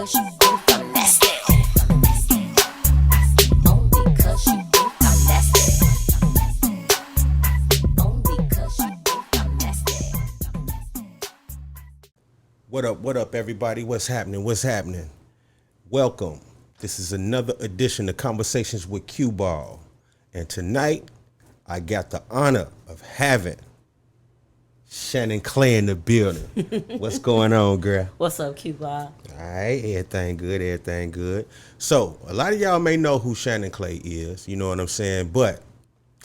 cause you think I'm nasty. Only cause you think I'm nasty. Only cause you think I'm nasty. What up, everybody? What's happening? What's happening? Welcome. This is another edition of Conversations with QBall. And tonight, I got the honor of having Shannon Clay in the building. What's going on, girl? What's up, QBall? All right, everything good, everything good. So, a lot of y'all may know who Shannon Clay is, you know what I'm saying? But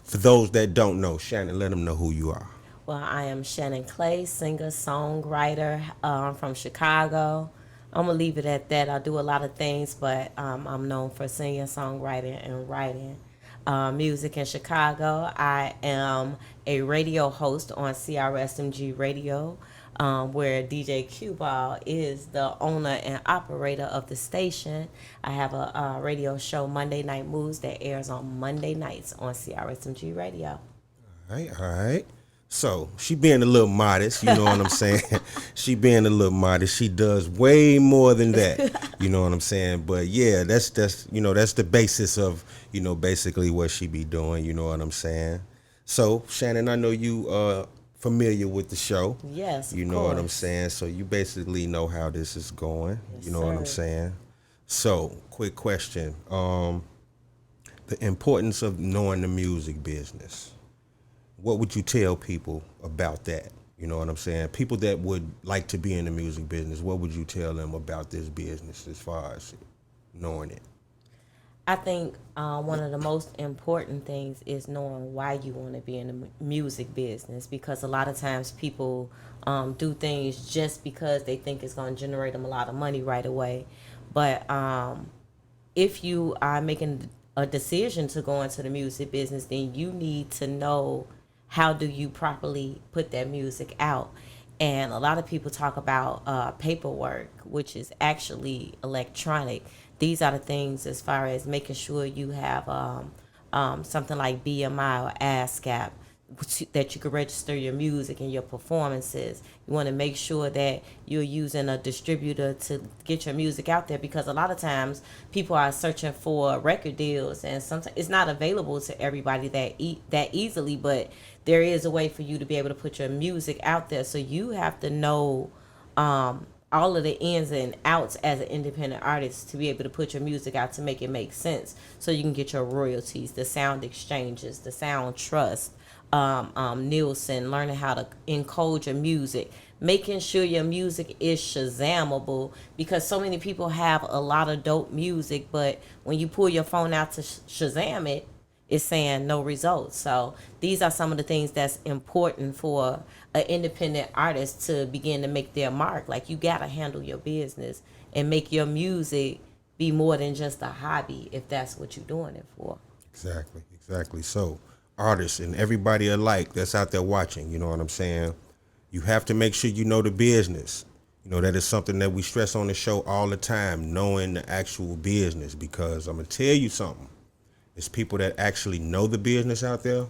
for those that don't know, Shannon, let them know who you are. Well, I am Shannon Clay, singer, songwriter. I'm from Chicago. I'm going to leave it at that. I do a lot of things, but I'm known for singing, songwriting, and writing music in Chicago. I am a radio host on CRSMG Radio, where DJ QBall is the owner and operator of the station. I have a radio show, Monday Night Moves, that airs on Monday nights on CRSMG Radio. All right. So she being a little modest, you know what I'm saying? She being a little modest. She does way more than that, you know what I'm saying? But yeah, that's the basis of, basically what she be doing, you know what I'm saying? So Shannon, I know you familiar with the show. Yes, you know what I'm saying? So you basically know how this is going, yes, you know what I'm saying? So, quick question. The importance of knowing the music business. What would you tell people about that? You know what I'm saying? People that would like to be in the music business, what would you tell them about this business as far as knowing it? I think one of the most important things is knowing why you want to be in the music business, because a lot of times people do things just because they think it's going to generate them a lot of money right away. But if you are making a decision to go into the music business, then you need to know how do you properly put that music out. And a lot of people talk about paperwork, which is actually electronic. These are the things as far as making sure you have something like BMI or ASCAP, that you can register your music and your performances. You want to make sure that you're using a distributor to get your music out there, because a lot of times people are searching for record deals, and sometimes it's not available to everybody that easily, but there is a way for you to be able to put your music out there. So you have to know all of the ins and outs as an independent artist to be able to put your music out, to make it make sense, so you can get your royalties, the sound exchanges, the sound trust, Nielsen, learning how to encode your music, making sure your music is Shazamable, because so many people have a lot of dope music, but when you pull your phone out to Shazam it, it's saying no results. So these are some of the things that's important for an independent artist to begin to make their mark. Like, you gotta handle your business and make your music be more than just a hobby, if that's what you're doing it for. Exactly. So artists and everybody alike that's out there watching, you know what I'm saying? You have to make sure you know the business. You know, that is something that we stress on the show all the time, knowing the actual business, because I'm going to tell you something. It's people that actually know the business out there,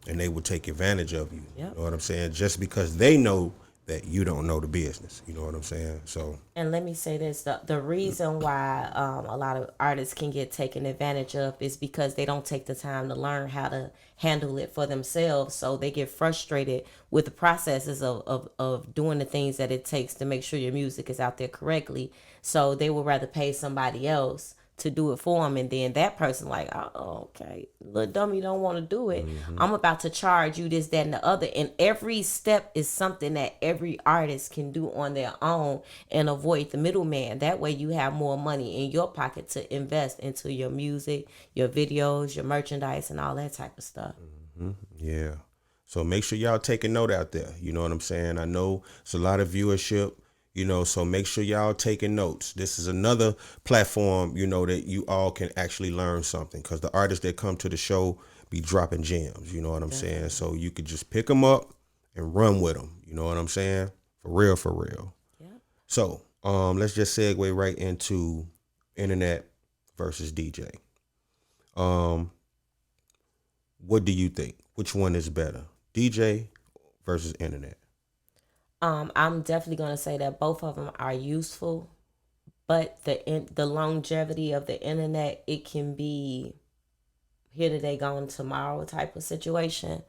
and they will take advantage of you. Yep. You know what I'm saying? Just because they know that you don't know the business. You know what I'm saying? So, and let me say this, the reason why a lot of artists can get taken advantage of is because they don't take the time to learn how to handle it for themselves. So they get frustrated with the processes of doing the things that it takes to make sure your music is out there correctly. So they would rather pay somebody else to do it for them, and then that person like, oh, okay, little dummy don't want to do it. I'm about to charge you this, that, and the other. And every step is something that every artist can do on their own and avoid the middleman. That way you have more money in your pocket to invest into your music, your videos, your merchandise, and all that type of stuff. yeah. So make sure y'all take a note out there. You know what I'm saying? I know it's a lot of viewership. So make sure y'all taking notes. This is another platform, that you all can actually learn something, because the artists that come to the show be dropping gems, you know what I'm saying? So you could just pick them up and run with them, you know what I'm saying? For real, for real. Yeah. So let's just segue right into internet versus DJ. What do you think? Which one is better, DJ versus internet? I'm definitely going to say that both of them are useful, But the longevity of the internet, it can be here today, gone tomorrow type of situation.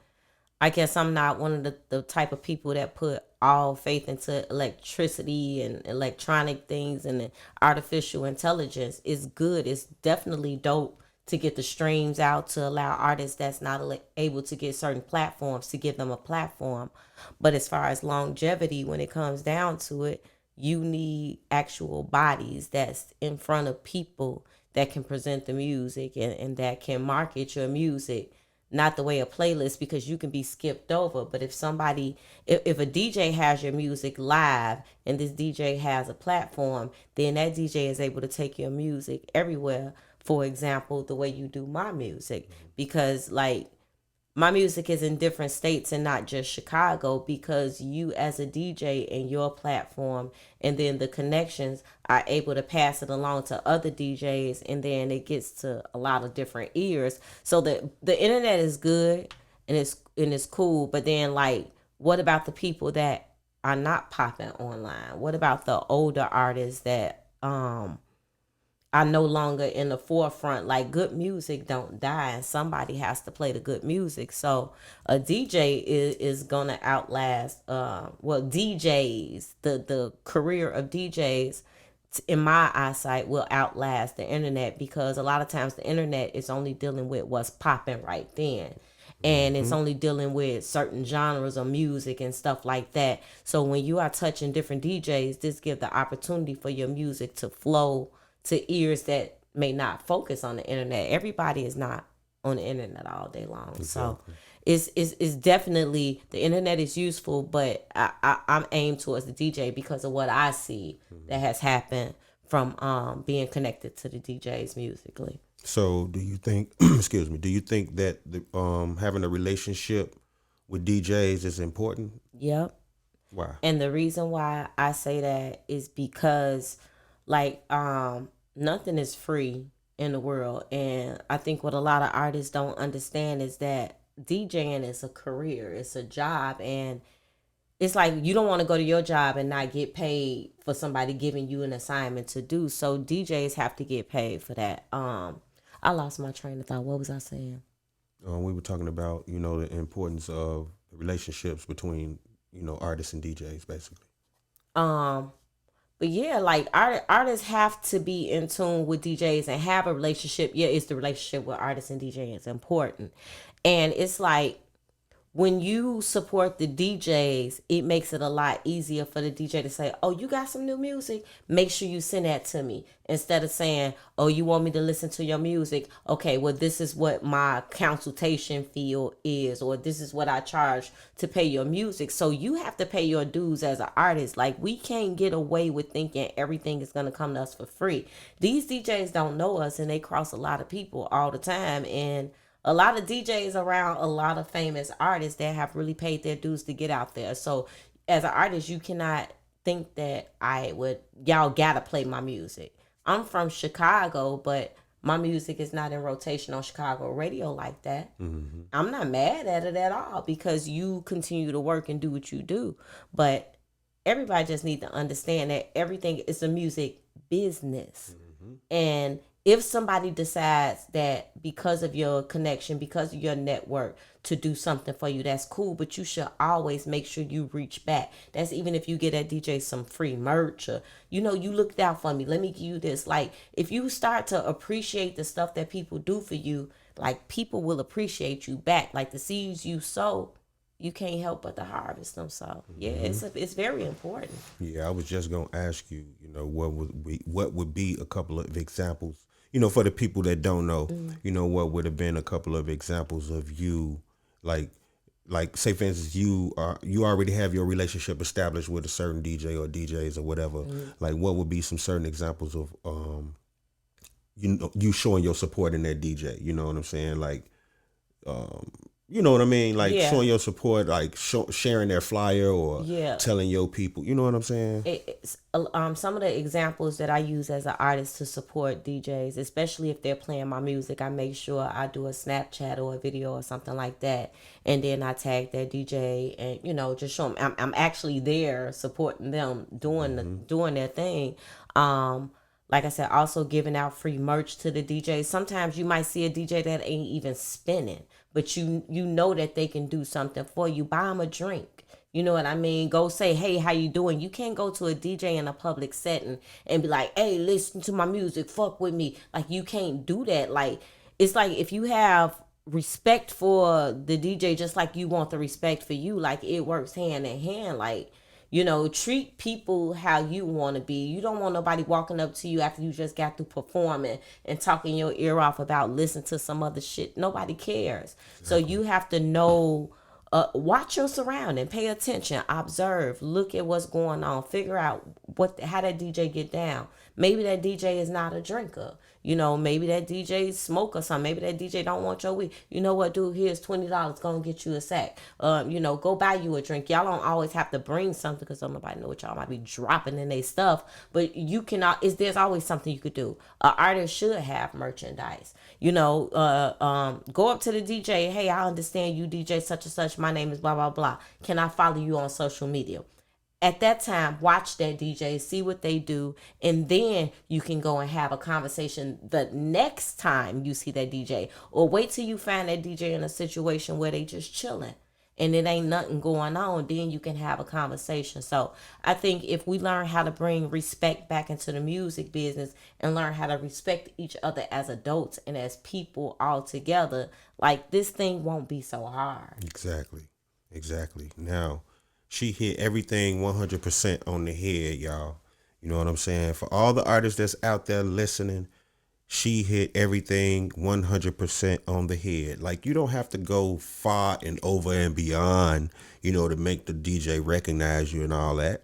I guess I'm not one of the type of people that put all faith into electricity and electronic things and the artificial intelligence. It's good. It's definitely dope to get the streams out to allow artists that's not able to get certain platforms to give them a platform. But as far as longevity, when it comes down to it, you need actual bodies that's in front of people that can present the music and that can market your music, not the way a playlist, because you can be skipped over. But if somebody, if a DJ has your music live and this DJ has a platform, then that DJ is able to take your music everywhere. For example, the way you do my music, because like my music is in different states and not just Chicago, because you as a DJ and your platform and then the connections are able to pass it along to other DJs, and then it gets to a lot of different ears. So the internet is good and it's cool, but then like what about the people that are not popping online? What about the older artists that are no longer in the forefront? Like, good music don't die, and somebody has to play the good music. So a DJ is gonna outlast DJs, the career of DJs in my eyesight will outlast the internet, because a lot of times the internet is only dealing with what's popping right then, and it's only dealing with certain genres of music and stuff like that. So when you are touching different DJs, this gives the opportunity for your music to flow to ears that may not focus on the internet. Everybody is not on the internet all day long. Exactly. So it's definitely, the internet is useful, but I'm aimed towards the DJ because of what I see that has happened from being connected to the DJs musically. So do you think excuse me, do you think that the having a relationship with DJs is important? Yep. Why? And the reason why I say that is because like nothing is free in the world, and I think what a lot of artists don't understand is that DJing is a career, it's a job, and it's like you don't want to go to your job and not get paid for somebody giving you an assignment to do. So DJs have to get paid for that. I lost my train of thought. What was I saying? We were talking about, the importance of relationships between, artists and DJs, basically. But yeah, like artists have to be in tune with DJs and have a relationship. Yeah, it's the relationship with artists and DJs is important. And it's like when you support the DJs, it makes it a lot easier for the DJ to say, oh, you got some new music? Make sure you send that to me. Instead of saying, oh, you want me to listen to your music? Okay, well, this is what my consultation fee is, or this is what I charge to pay your music. So you have to pay your dues as an artist. Like, we can't get away with thinking everything is going to come to us for free. These DJs don't know us, and they cross a lot of people all the time. And a lot of DJs around a lot of famous artists that have really paid their dues to get out there. So as an artist, you cannot think that y'all gotta play my music. I'm from Chicago, but my music is not in rotation on Chicago radio like that. Mm-hmm. I'm not mad at it at all, because you continue to work and do what you do. But everybody just need to understand that everything is a music business. Mm-hmm. And if somebody decides that because of your connection, because of your network, to do something for you, that's cool. But you should always make sure you reach back. That's even if you get that DJ some free merch, or, you looked out for me, let me give you this. Like, if you start to appreciate the stuff that people do for you, like, people will appreciate you back. Like, the seeds you sow, you can't help but to harvest them. So yeah, it's very important. Yeah, I was just gonna ask you, what would be a couple of examples, for the people that don't know, what would have been a couple of examples of you, like say for instance, you already have your relationship established with a certain DJ or DJs or whatever. Mm-hmm. Like, what would be some certain examples of you showing your support in that DJ? You know what I'm saying? Like, you know what I mean? Like, showing your support, like sharing their flyer or telling your people. You know what I'm saying? Some of the examples that I use as an artist to support DJs, especially if they're playing my music, I make sure I do a Snapchat or a video or something like that, and then I tag that DJ and just show them I'm actually there supporting them doing their thing. like I said, also giving out free merch to the DJs. Sometimes you might see a DJ that ain't even spinning, but you know that they can do something for you. Buy them a drink. You know what I mean? Go say, hey, how you doing? You can't go to a DJ in a public setting and be like, hey, listen to my music, fuck with me. Like, you can't do that. Like, it's like if you have respect for the DJ just like you want the respect for you, like it works hand in hand. Like, treat people how you want to be. You don't want nobody walking up to you after you just got through performing and talking your ear off about listen to some other shit. Nobody cares. Exactly. So you have to know, watch your surrounding, pay attention, observe, look at what's going on, figure out how that DJ get down. Maybe that DJ is not a drinker. Maybe that DJ smoke or something. Maybe that DJ don't want your weed. You know what, dude? Here's $20. Go and get you a sack. Go buy you a drink. Y'all don't always have to bring something because don't nobody know what y'all might be dropping in their stuff. But you cannot. There's always something you could do. An artist should have merchandise. Go up to the DJ. Hey, I understand you DJ such and such. My name is blah blah blah. Can I follow you on social media? At that time, watch that DJ, see what they do, and then you can go and have a conversation the next time you see that DJ. Or wait till you find that DJ in a situation where they just chilling and it ain't nothing going on, then you can have a conversation. So I think if we learn how to bring respect back into the music business and learn how to respect each other as adults and as people all together, like this thing won't be so hard. Exactly. Now, she hit everything 100% on the head, y'all. You know what I'm saying? For all the artists that's out there listening, she hit everything 100% on the head. Like, you don't have to go far and over and beyond, to make the DJ recognize you and all that.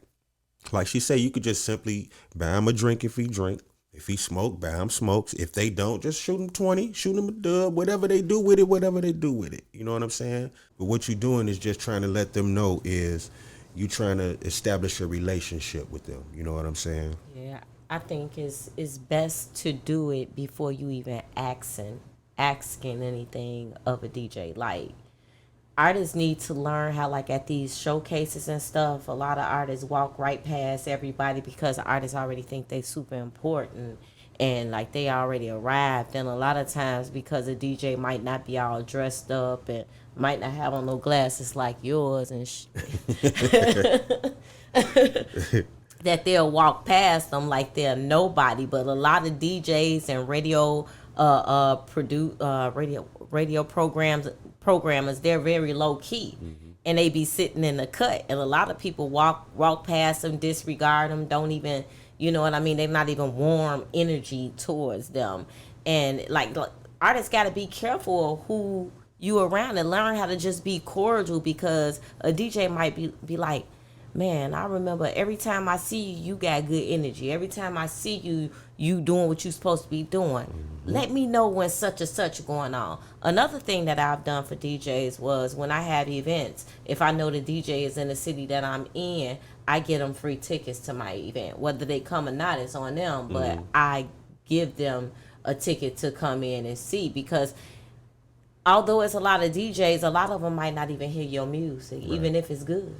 Like she said, you could just simply buy him a drink if he drink. If he smoke, buy him smokes. If they don't, just shoot him 20, shoot him a dub, whatever they do with it. You know what I'm saying? But what you're doing is just trying to let them know is you trying to establish a relationship with them. You know what I'm saying? Yeah, I think it's best to do it before you even asking anything of a DJ. Like, artists need to learn how, like at these showcases and stuff, a lot of artists walk right past everybody because artists already think they super important and like they already arrived. And a lot of times because a DJ might not be all dressed up and might not have on no glasses like yours and that they'll walk past them like they're nobody. But a lot of DJs and radio programmers, they're very low key, and they be sitting in the cut, and a lot of people walk past them, disregard them, don't even, you know what I mean, they're not even warm energy towards them. And like artists got to be careful of who you around and learn how to just be cordial, because a DJ might be like, man, I remember every time I see you, you got good energy. Every time I see you, you doing what you're supposed to be doing. Let me know when such and such going on. Another thing that I've done for DJs was when I have events, if I know the DJ is in the city that I'm in, I get them free tickets to my event. Whether they come or not, it's on them, but I give them a ticket to come in and see, because although it's a lot of DJs, a lot of them might not even hear your music, even if it's good.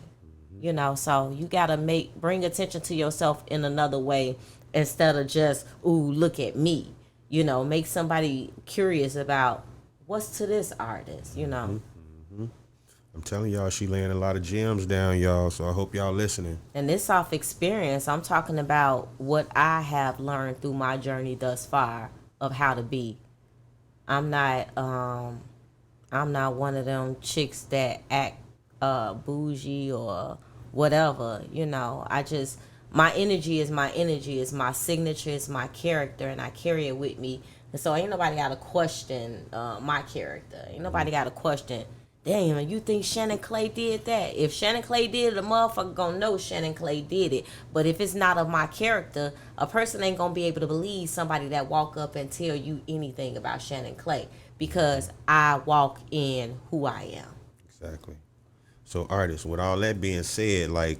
So you gotta bring attention to yourself in another way instead of just, ooh, look at me. Make somebody curious about what's to this artist. I'm telling y'all, she laying a lot of gems down, y'all. So I hope y'all listening. And this off experience. I'm talking about what I have learned through my journey thus far of how to be. I'm not one of them chicks that act bougie or whatever. My energy is my energy, is my signature, is my character, and I carry it with me. And so ain't nobody got to question my character. Ain't nobody got to question, damn, you think Shannon Clay did that? If Shannon Clay did it, a motherfucker gonna know Shannon Clay did it. But if it's not of my character, a person ain't gonna be able to believe somebody that walk up and tell you anything about Shannon Clay, because I walk in who I am. Exactly. So artists, with all that being said, like,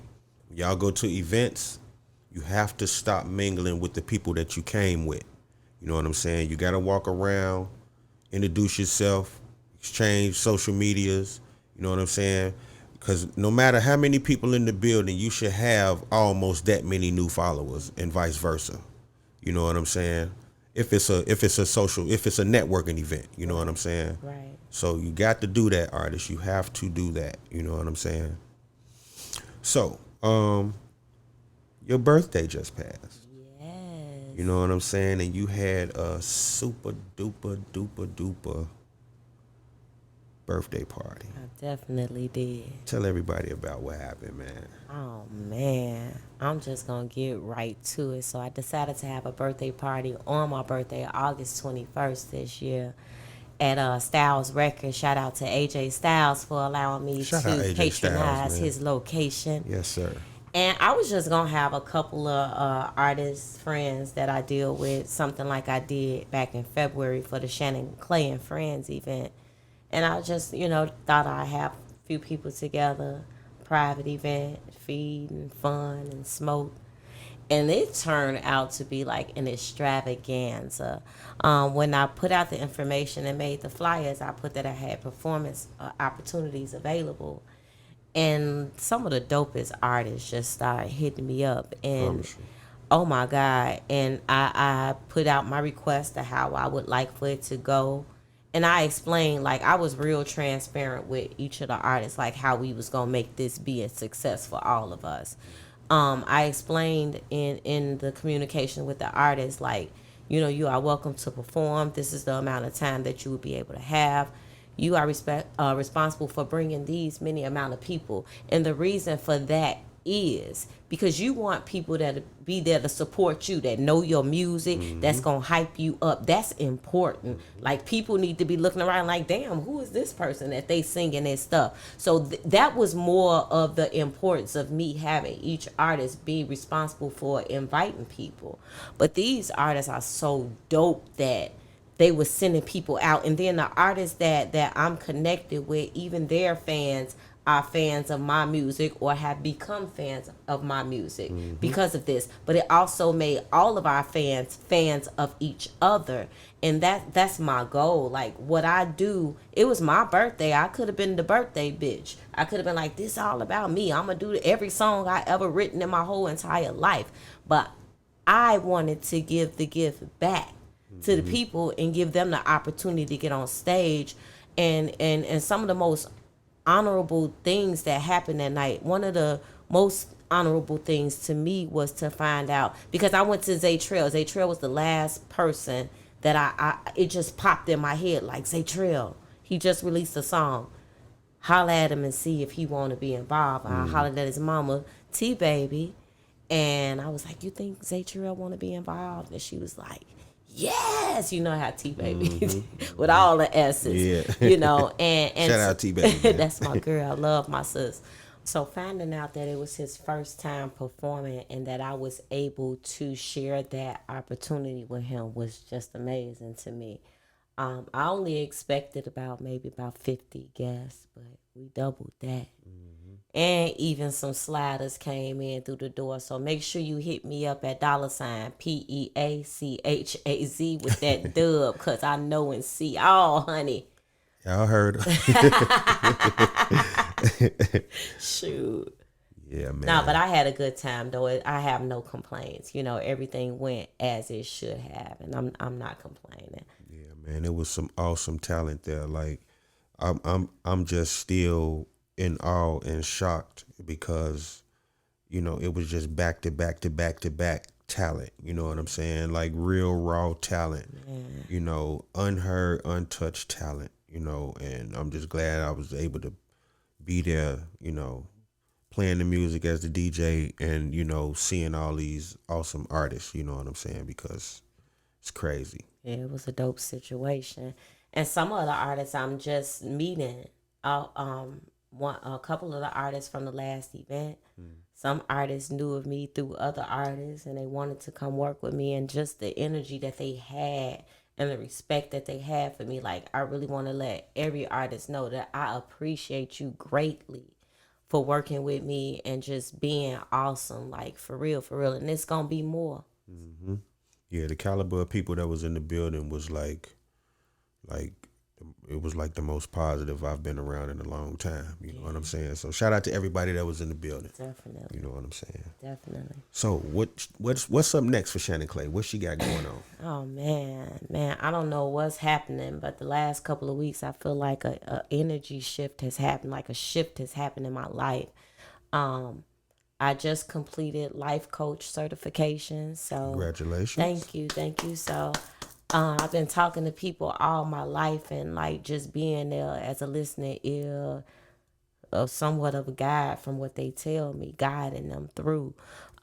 y'all go to events, you have to stop mingling with the people that you came with. You know what I'm saying? You got to walk around, introduce yourself, exchange social medias. You know what I'm saying? Because no matter how many people in the building, you should have almost that many new followers, and vice versa. You know what I'm saying? If it's a social, if it's a networking event, you know what I'm saying? Right. So you got to do that, artist. You have to do that. You know what I'm saying? So, your birthday just passed. Yes. You know what I'm saying? And you had a super duper duper duper birthday party. I definitely did. Tell everybody about what happened, man. Oh man, I'm just gonna get right to it. So I decided to have a birthday party on my birthday, August 21st this year, at Styles Records. Shout out to AJ Styles for allowing me Shout out to AJ Styles, patronize man. his location. Yes, sir. And I was just gonna have a couple of artist friends that I deal with, something like I did back in February for the Shannon Clay and Friends event. And I just, thought I'd have a few people together, private event, feed and fun and smoke. And it turned out to be like an extravaganza. When I put out the information and made the flyers, I put that I had performance opportunities available. And some of the dopest artists just started hitting me up. And Promise you. oh my God. And I put out my request of how I would like for it to go. And I explained, like, I was real transparent with each of the artists, like how we was gonna make this be a success for all of us. I explained in the communication with the artists, like, you are welcome to perform. This is the amount of time that you would be able to have. You are responsible for bringing these many amount of people, and the reason for that is because you want people that be there to support you, that know your music, that's gonna hype you up. That's important. Like, people need to be looking around like, damn, who is this person that they singing their stuff? So that was more of the importance of me having each artist be responsible for inviting people. But these artists are so dope that they were sending people out, and then the artists that I'm connected with, even their fans are fans of my music or have become fans of my music because of this. But it also made all of our fans of each other, and that's my goal. Like, what I do, it was my birthday. I could have been the birthday bitch. I could have been like, this all about me. I'm gonna do every song I ever written in my whole entire life. But I wanted to give the gift back to the people and give them the opportunity to get on stage. And some of the most honorable things that happened that night, one of the most honorable things to me was to find out, because I went to Zay Trail. Zay Trail was the last person that I it just popped in my head, like, Zay Trail, he just released a song. Holla at him and see if he want to be involved. I hollered at his mama, T Baby, and I was like, you think Zay Trail want to be involved? And she was like, yes. You know how T Baby with all the S's. Yeah. And Shout out T Baby. that's my girl. I love my sis. So finding out that it was his first time performing and that I was able to share that opportunity with him was just amazing to me. I only expected maybe about 50 guests, but we doubled that. And even some sliders came in through the door. So make sure you hit me up at $PEACHAZ with that dub, because I know and see all, honey. Y'all heard. Shoot. Yeah, man. No, but I had a good time though. I have no complaints. Everything went as it should have, and I'm not complaining. Yeah, man. It was some awesome talent there. Like, I'm just still in awe and shocked because, it was just back to back to back to back talent. You know what I'm saying? Like, real raw talent. Unheard, untouched talent. And I'm just glad I was able to be there. Playing the music as the DJ and, seeing all these awesome artists, you know what I'm saying? Because it's crazy. Yeah, it was a dope situation. And some of the artists I'm just meeting, a couple of the artists from the last event. Some artists knew of me through other artists, and they wanted to come work with me, and just the energy that they had and the respect that they had for me. Like, I really want to let every artist know that I appreciate you greatly for working with me and just being awesome, like, for real, and it's gonna be more. Yeah, the caliber of people that was in the building was like it was like the most positive I've been around in a long time. You know what I'm saying? So shout out to everybody that was in the building. Definitely. You know what I'm saying? Definitely. So what's up next for Shannon Clay? What she got going on? Oh man, I don't know what's happening, but the last couple of weeks I feel like a energy shift has happened, like a shift has happened in my life. Um, I just completed life coach certification, so Congratulations. thank you. So I've been talking to people all my life and like just being there as a listening ear, of somewhat of a guide from what they tell me, guiding them through.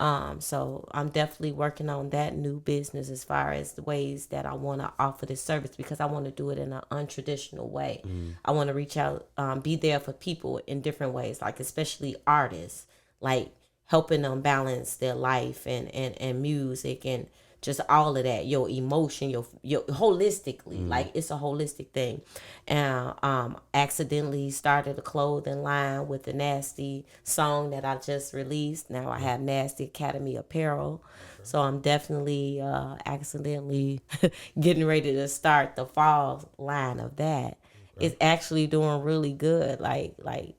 So I'm definitely working on that new business as far as the ways that I want to offer this service because I want to do it in an untraditional way. I want to reach out, be there for people in different ways, like especially artists, like helping them balance their life and music and just all of that, your emotion, your holistically, like it's a holistic thing. And accidentally started a clothing line with the Nasty song that I just released. Now I have Nasty Academy apparel. So I'm definitely accidentally getting ready to start the fall line of that. It's actually doing really good. Like it's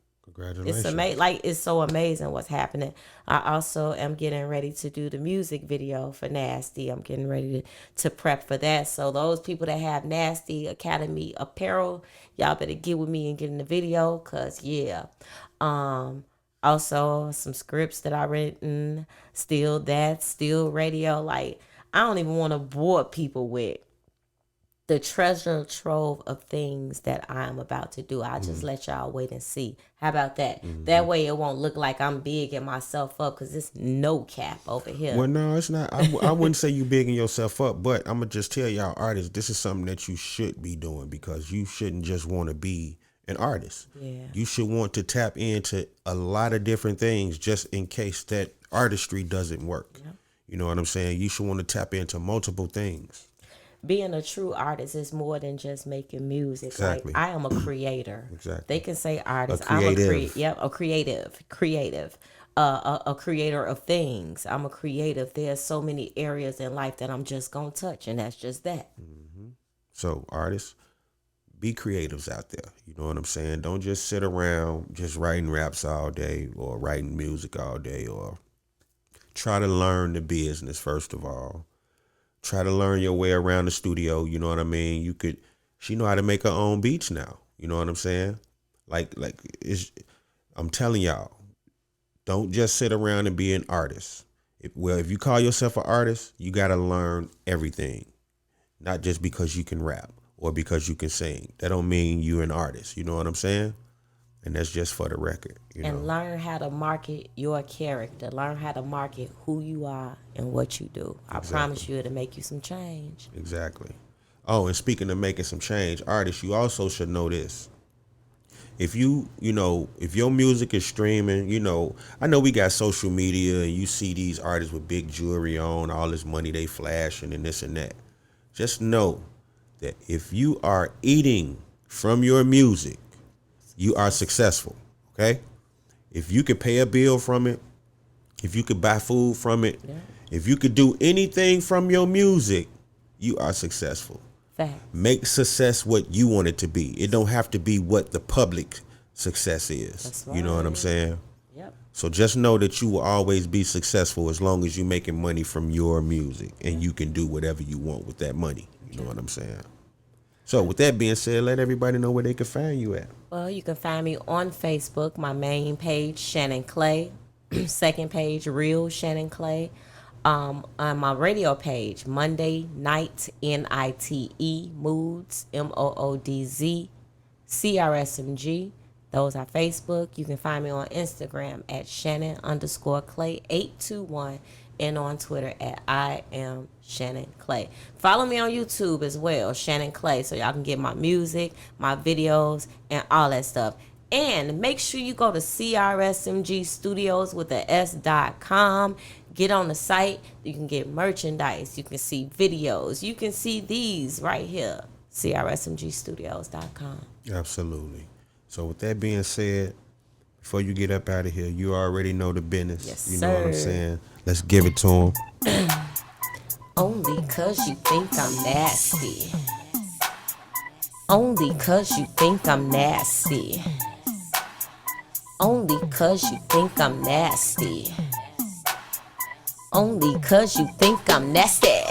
Congratulations. amazing. Like it's so amazing what's happening. I also am getting ready to do the music video for Nasty. I'm getting ready to prep for that. So those people that have Nasty Academy apparel, y'all better get with me and get in the video. Cause yeah. Also some scripts that I written. Still radio. Like I don't even want to bore people with the treasure trove of things that I'm about to do. I'll just let y'all wait and see. How about that? That way it won't look like I'm bigging myself up because it's no cap over here. Well, no, it's not. I wouldn't say you bigging yourself up, but I'm gonna just tell y'all artists, this is something that you should be doing because you shouldn't just want to be an artist. Yeah. You should want to tap into a lot of different things just in case that artistry doesn't work. Yep. You know what I'm saying? You should want to tap into multiple things. Being a true artist is more than just making music. Exactly. Like I am a creator. Exactly. They can say artist. A creative. A creative. A creator of things. I'm a creative. There's so many areas in life that I'm just gonna touch, and that's just that. So artists, be creatives out there. You know what I'm saying? Don't just sit around just writing raps all day or writing music all day, or try to learn the business first of all. Try to learn your way around the studio. You know what I mean? She know how to make her own beats now. You know what I'm saying? I'm telling y'all, don't just sit around and be an artist. If you call yourself an artist, you got to learn everything. Not just because you can rap or because you can sing. That don't mean you're an artist. You know what I'm saying? And that's just for the record. And learn how to market your character. Learn how to market who you are and what you do. I promise you it'll make you some change. Exactly. Oh, and speaking of making some change, artists, you also should know this. If if your music is streaming, I know we got social media and you see these artists with big jewelry on, all this money they flashing and this and that. Just know that if you are eating from your music, you are successful, okay? If you could pay a bill from it, if you could buy food from it, if you could do anything from your music, you are successful. Facts. Make success what you want it to be. It don't have to be what the public success is. That's You know what I'm right. saying? Yep. So just know that you will always be successful as long as you're making money from your music and you can do whatever you want with that money. You know what I'm saying? So with that being said, let everybody know where they can find you at. Well, you can find me on Facebook, my main page, Shannon Clay. Second page, Real Shannon Clay. On my radio page, Monday Night, NITE, Moods, MOODZ, CRSMG. Those are Facebook. You can find me on Instagram at Shannon_Clay821 and on Twitter at I am Shannon Clay. Follow me on YouTube as well, Shannon Clay, so y'all can get my music, my videos, and all that stuff. And make sure you go to CRSMG Studios with the S.com. Get on the site. You can get merchandise. You can see videos. You can see these right here, CRSMGstudios.com. Absolutely. So with that being said, before you get up out of here, you already know the business. Yes, you know what I'm sir. saying? Let's give it to them. Only 'cause you think I'm nasty. Only 'cause you think I'm nasty. Only 'cause you think I'm nasty. Only 'cause you think I'm nasty.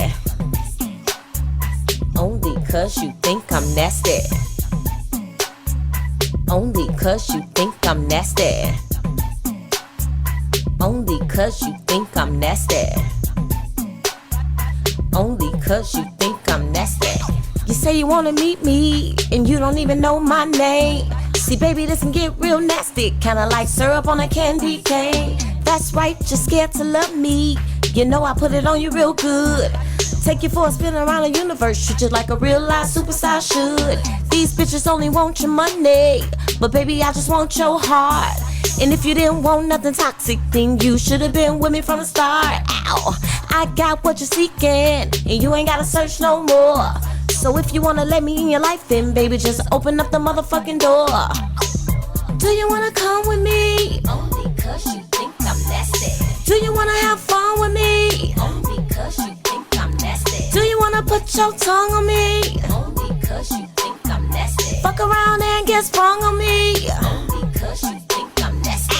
Only 'cause you think I'm nasty. Only 'cause you think I'm nasty. Only 'cause you think I'm nasty. Only 'cause you think I'm nasty. You say you wanna meet me, and you don't even know my name. See, baby, this can get real nasty, kinda like syrup on a candy cane. That's right, you're scared to love me. You know I put it on you real good. Take you for a spin around the universe, treat you like a real life superstar should. These bitches only want your money, but baby, I just want your heart. And if you didn't want nothing toxic, then you should have been with me from the start. Ow, I got what you're seeking, and you ain't gotta search no more. So if you wanna let me in your life, then baby, just open up the motherfucking door. Do you wanna come with me? Only 'cause you think I'm nasty. Do you wanna have fun with me? Only 'cause you think I'm nasty. Do you wanna put your tongue on me? Only 'cause you think I'm nasty. Fuck around and get sprung on me? Only 'cause you think I'm nasty.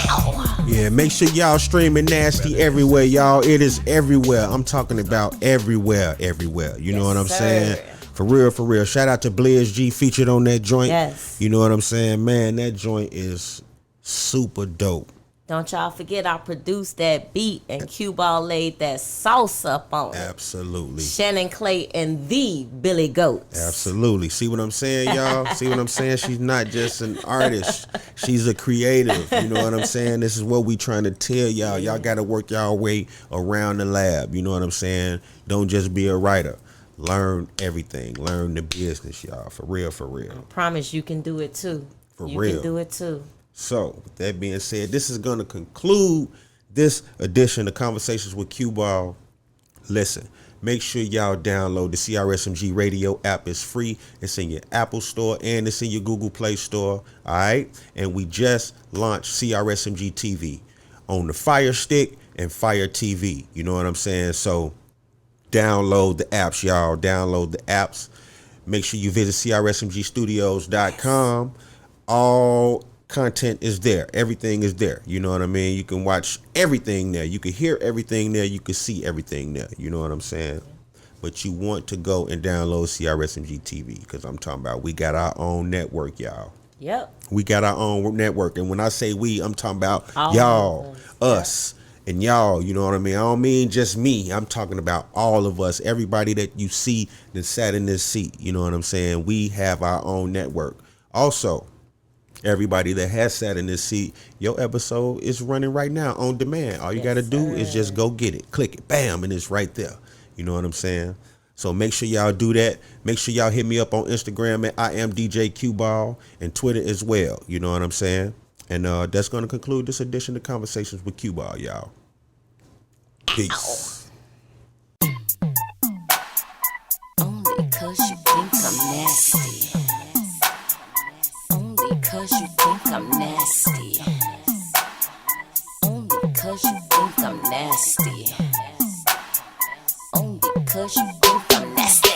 Yeah, make sure y'all streaming Nasty everywhere, y'all. It is everywhere. I'm talking about everywhere. You know what I'm saying? For real. Shout out to Blizz G featured on that joint. Yes. You know what I'm saying? Man, that joint is super dope. Don't y'all forget I produced that beat and QBall laid that sauce up on it. Absolutely. Shannon Clay and the Billy Goats. Absolutely. See what I'm saying, y'all? See what I'm saying? She's not just an artist. She's a creative. You know what I'm saying? This is what we trying to tell y'all. Y'all got to work y'all way around the lab. You know what I'm saying? Don't just be a writer. Learn everything. Learn the business, y'all. For real. Promise you can do it too. You real. can do it too. So, with that being said, this is going to conclude this edition of Conversations with QBall. Listen, make sure y'all download the CRSMG radio app. It's free. It's in your Apple store and it's in your Google Play store. All right. And we just launched CRSMG TV on the Fire Stick and Fire TV. You know what I'm saying? So download the apps, y'all. Download the apps. Make sure you visit CRSMGstudios.com. All content is there. Everything is there. You know what I mean? You can watch everything there. You can hear everything there. You can see everything there. You know what I'm saying? But you want to go and download CRSMG TV because I'm talking about we got our own network, y'all. Yep. We got our own network. And when I say we, I'm talking about All y'all, of us, and y'all. You know what I mean? I don't mean just me. I'm talking about all of us. Everybody that you see that sat in this seat. You know what I'm saying? We have our own network. Also, everybody that has sat in this seat, your episode is running right now on demand. All you got to do is just go get it, click it, bam, and it's right there. You know what I'm saying? So make sure y'all do that. Make sure y'all hit me up on Instagram at I am DJ QBall and Twitter as well. You know what I'm saying? And that's going to conclude this edition of Conversations with QBall, y'all. Peace. Only 'cause you think I'm nasty. Only 'cause you think I'm nasty. Only 'cause you think I'm nasty. Only 'cause you think I'm nasty.